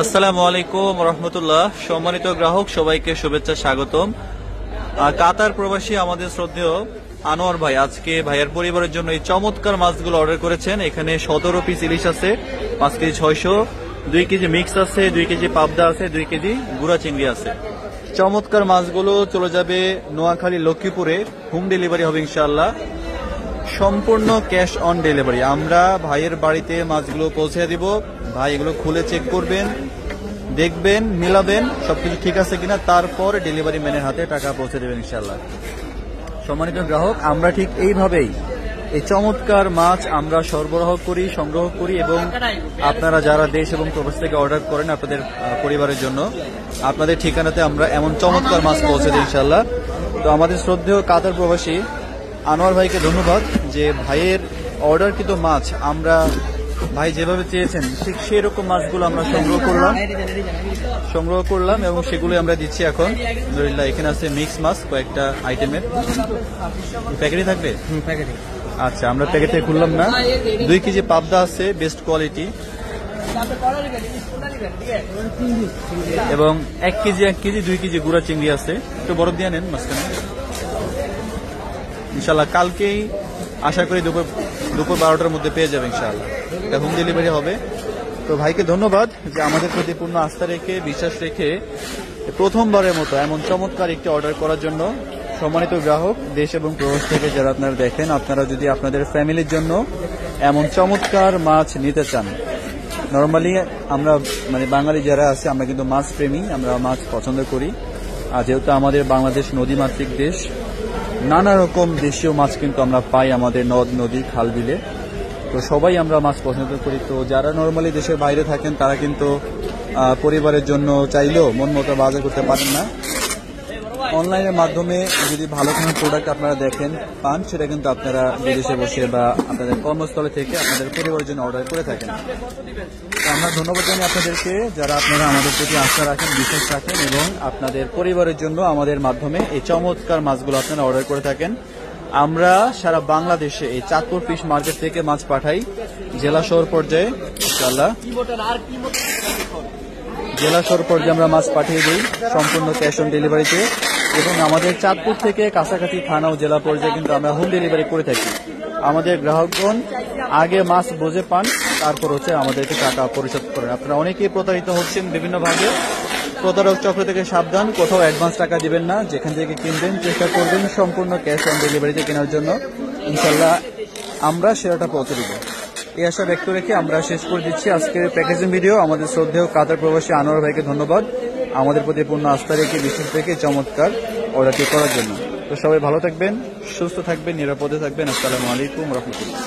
আসসালামু আলাইকুম রহমতুল্লাহ। সম্মানিত গ্রাহক সবাইকে শুভেচ্ছা, স্বাগতম। কাতার প্রবাসী আমাদের শ্রদ্ধেয় আনোয়ার ভাই আজকে ভাইয়ের পরিবারের জন্য এই চমৎকার মাছগুলো অর্ডার করেছেন। এখানে 17 পিস ইলিশ আছে, 5 কেজি 600, 2 কেজি মিক্স আছে, 2 কেজি পাবদা আছে, 2 কেজি গুড়া চিংড়ি আছে। চমৎকার মাছগুলো চলে যাবে নোয়াখালী লক্ষ্মীপুরে, হোম ডেলিভারি হবে ইনশাআল্লাহ, সম্পূর্ণ ক্যাশ অন ডেলিভারি। আমরা ভাইয়ের বাড়িতে মাছগুলো পৌঁছে দিব। ভাই এগুলো খুলে চেক করবেন, দেখবেন, মিলাবেন সবকিছু ঠিক আছে কিনা, তারপর ডেলিভারি ম্যানের হাতে টাকা পৌঁছে দেবেন ইনশাআল্লাহ। সম্মানিত গ্রাহক, আমরা ঠিক এইভাবেই এই চমৎকার মাছ আমরা সরবরাহ করি, সংগ্রহ করি এবং আপনারা যারা দেশ এবং প্রবাস থেকে অর্ডার করেন আপনাদের পরিবারের জন্য, আপনাদের ঠিকানাতে আমরা এমন চমৎকার মাছ পৌঁছে দিই ইনশাআল্লাহ। তো আমাদের শ্রদ্ধেয় কাতার প্রবাসী আনোয়ার ভাইকে ধন্যবাদ যে ভাইয়ের অর্ডারকৃত মাছ আমরা ভাই যেভাবে চেয়েছেন ঠিক সেই রকম মাছগুলো আমরা সংগ্রহ করলাম এবং সেগুলো আমরা দিচ্ছি এখন। আলহামদুলিল্লাহ, এখানে আছে মিক্স মাছ কয়েকটা আইটেমের। প্যাকেটে থাকবে? আচ্ছা, আমরা প্যাকেটে খুললাম না। 2 কেজি পাবদা আছে, বেস্ট কোয়ালিটি, এবং 1 কেজি 2 কেজি গুড়া চিংড়ি আছে। একটু বরফ দিয়ে নেন মাঝখানে ইনশাল্লাহ। কালকেই আশা করি দুপুর 12টার মধ্যে পেয়ে যাবে ইনশাআল্লাহ। এটা হোম ডেলিভারি হবে। তো ভাইকে ধন্যবাদ যে আমাদের প্রতি পূর্ণ আস্থা রেখে, বিশ্বাস রেখে প্রথমবারের মতো এমন চমৎকার একটি অর্ডার করার জন্য। সম্মানিত গ্রাহক দেশ এবং প্রবাস থেকে যারা আপনারা দেখেন, আপনারা যদি আপনাদের ফ্যামিলির জন্য এমন চমৎকার মাছ নিতে চান, নর্মালি আমরা বাঙালি যারা আছে আমরা কিন্তু মাছ প্রেমী, আমরা মাছ পছন্দ করি। আর যেহেতু আমাদের বাংলাদেশ নদীমাতৃক দেশ, নানা রকম দেশীয় মাছ কিন্তু আমরা পাই আমাদের নদ নদী খাল বিলে। তো সবাই আমরা মাছ পছন্দ করি। তো যারা নর্মালি দেশের বাইরে থাকেন তারা কিন্তু পরিবারের জন্য চাইলেও মন মতো বাজার করতে পারেন না। অনলাইনের মাধ্যমে যদি ভালো কোনো প্রোডাক্ট আপনারা দেখেন পান, সেটা কিন্তু আপনারা বিদেশে বসে বা আপনাদের কর্মস্থলে থেকে আপনাদের পরিবারের জন্য অর্ডার করে থাকেন। আমরা ধন্যবাদ জানাই আপনাদেরকে যারা আপনারা আমাদের প্রতি আস্থা রাখেন, বিশ্বাস রাখেন এবং আপনাদের পরিবারের জন্য আমাদের মাধ্যমে এই চমৎকার মাছগুলো আপনারা অর্ডার করে থাকেন। আমরা সারা বাংলাদেশে এই চাঁদপুর ফিশ মার্কেট থেকে মাছ পাঠাই জেলা শহর পর্যায়ে ইনশাআল্লাহ। জেলা শহর পর্যায়ে আমরা মাছ পাঠিয়ে দিই সম্পূর্ণ ক্যাশ অন ডেলিভারিতে, এবং আমাদের চাঁদপুর থেকে কাছাকাছি থানা ও জেলা পর্যায়ে কিন্তু আমরা হোম ডেলিভারি করে থাকি। আমাদের গ্রাহকগণ আগে মাছ বুঝে পান, তারপর হচ্ছে আমাদেরকে টাকা পরিশোধ করেন। আপনারা অনেকেই প্রতারিত হচ্ছেন বিভিন্নভাবে। প্রতারক চক্র থেকে সাবধান, কোথাও অ্যাডভান্স টাকা দিবেন না। যেখান থেকে কিনবেন চেষ্টা করবেন সম্পূর্ণ ক্যাশ অন ডেলিভারিতে কেনার জন্য। ইনশাল্লাহ আমরা সেরাটা পৌঁছে দিব, এই আশা ব্যক্ত রেখে আমরা শেষ করে দিচ্ছি আজকের প্যাকেজিং ভিডিও। আমাদের শ্রদ্ধেয় কাতার প্রবাসী আনোয়ার ভাইকে ধন্যবাদ আমাদের প্রতি পূর্ণ আস্থা রেখে, বিশ্বাস রেখে চমৎকার অর্ডারটি করার জন্য। তো সবাই ভালো থাকবেন, সুস্থ থাকবেন, নিরাপদে থাকবেন। আসসালামু আলাইকুম রহমতুল্লাহ।